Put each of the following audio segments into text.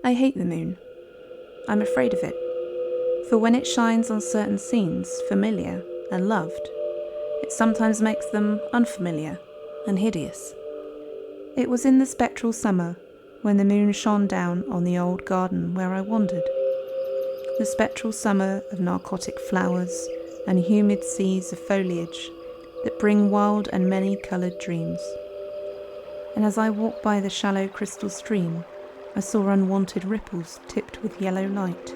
I hate the moon. I'm afraid of it, for when it shines on certain scenes familiar and loved, it sometimes makes them unfamiliar and hideous. It was in the spectral summer when the moon shone down on the old garden where I wandered. The spectral summer of narcotic flowers and humid seas of foliage that bring wild and many-coloured dreams. And as I walked by the shallow crystal stream, I saw unwanted ripples tipped with yellow light,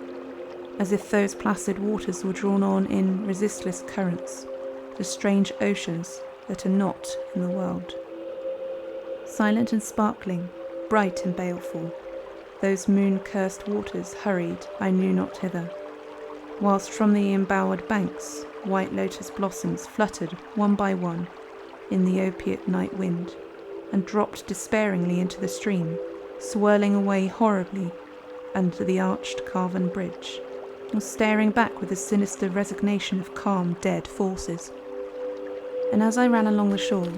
as if those placid waters were drawn on in resistless currents to strange oceans that are not in the world. Silent and sparkling, bright and baleful, those moon-cursed waters hurried I knew not whither, whilst from the embowered banks white lotus blossoms fluttered one by one in the opiate night wind, and dropped despairingly into the stream, swirling away horribly under the arched carven bridge, or staring back with a sinister resignation of calm, dead forces. And as I ran along the shore,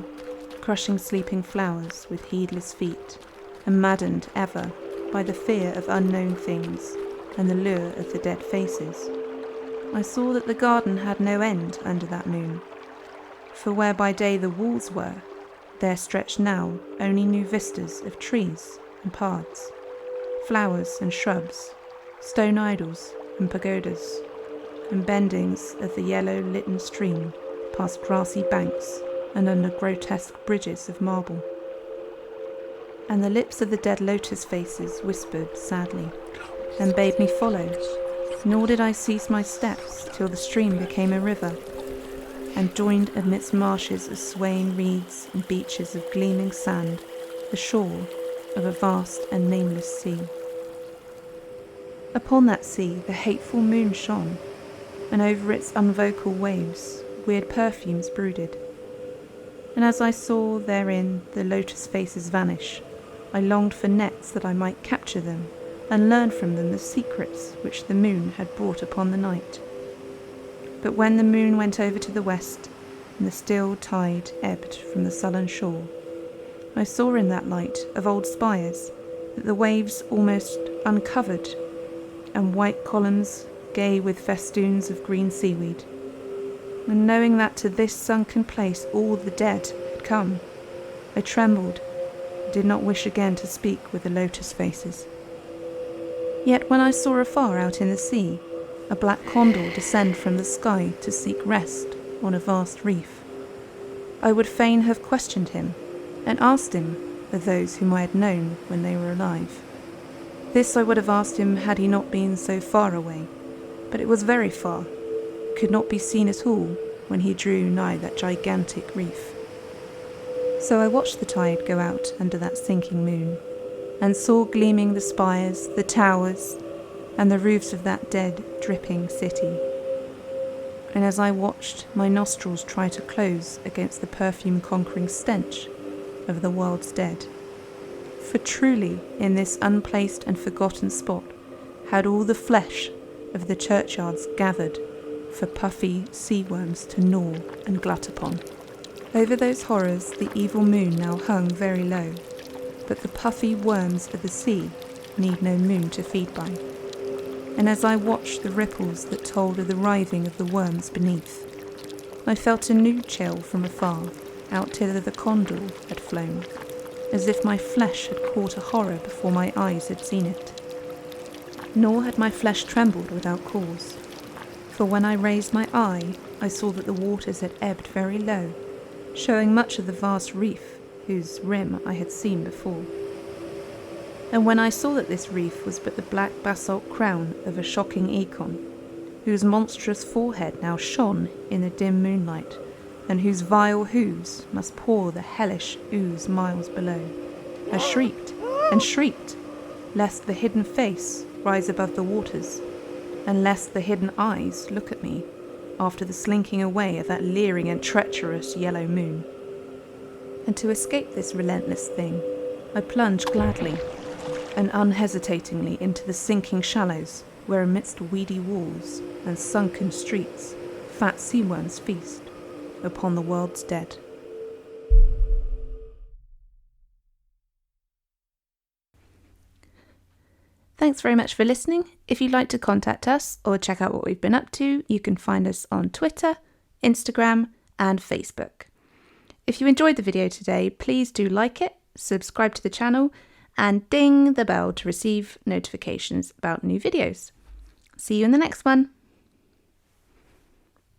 crushing sleeping flowers with heedless feet, and maddened ever by the fear of unknown things and the lure of the dead faces, I saw that the garden had no end under that moon, for where by day the walls were, there stretched now only new vistas of trees and paths, flowers and shrubs, stone idols and pagodas, and bendings of the yellow litten stream past grassy banks and under grotesque bridges of marble. And the lips of the dead lotus faces whispered sadly, and bade me follow, nor did I cease my steps till the stream became a river, and joined amidst marshes of swaying reeds and beaches of gleaming sand the shore of a vast and nameless sea. Upon that sea the hateful moon shone, and over its unvocal waves weird perfumes brooded. And as I saw therein the lotus faces vanish, I longed for nets that I might capture them and learn from them the secrets which the moon had brought upon the night. But when the moon went over to the west, and the still tide ebbed from the sullen shore, I saw in that light of old spires that the waves almost uncovered, and white columns gay with festoons of green seaweed. And knowing that to this sunken place all the dead had come, I trembled and did not wish again to speak with the lotus faces. Yet when I saw afar out in the sea a black condor descend from the sky to seek rest on a vast reef, I would fain have questioned him and asked him of those whom I had known when they were alive. This I would have asked him had he not been so far away, but it was very far, could not be seen at all when he drew nigh that gigantic reef. So I watched the tide go out under that sinking moon, and saw gleaming the spires, the towers, and the roofs of that dead, dripping city. And as I watched, my nostrils tried to close against the perfume-conquering stench of the world's dead. For truly, in this unplaced and forgotten spot, had all the flesh of the churchyards gathered for puffy sea worms to gnaw and glut upon. Over those horrors the evil moon now hung very low, but the puffy worms of the sea need no moon to feed by. And as I watched the ripples that told of the writhing of the worms beneath, I felt a new chill from afar, out till the condor had flown, as if my flesh had caught a horror before my eyes had seen it. Nor had my flesh trembled without cause, for when I raised my eye, I saw that the waters had ebbed very low, showing much of the vast reef whose rim I had seen before. And when I saw that this reef was but the black basalt crown of a shocking Econ, whose monstrous forehead now shone in the dim moonlight, and whose vile hooves must pour the hellish ooze miles below, I shrieked and shrieked, lest the hidden face rise above the waters, and lest the hidden eyes look at me after the slinking away of that leering and treacherous yellow moon. And to escape this relentless thing, I plunged gladly and unhesitatingly into the sinking shallows, where amidst weedy walls and sunken streets fat sea worms feast upon the world's dead. Thanks very much for listening. If you'd like to contact us or check out what we've been up to, you can find us on Twitter, Instagram, and Facebook. If you enjoyed the video today, please do like it, subscribe to the channel, and ding the bell to receive notifications about new videos. See you in the next one.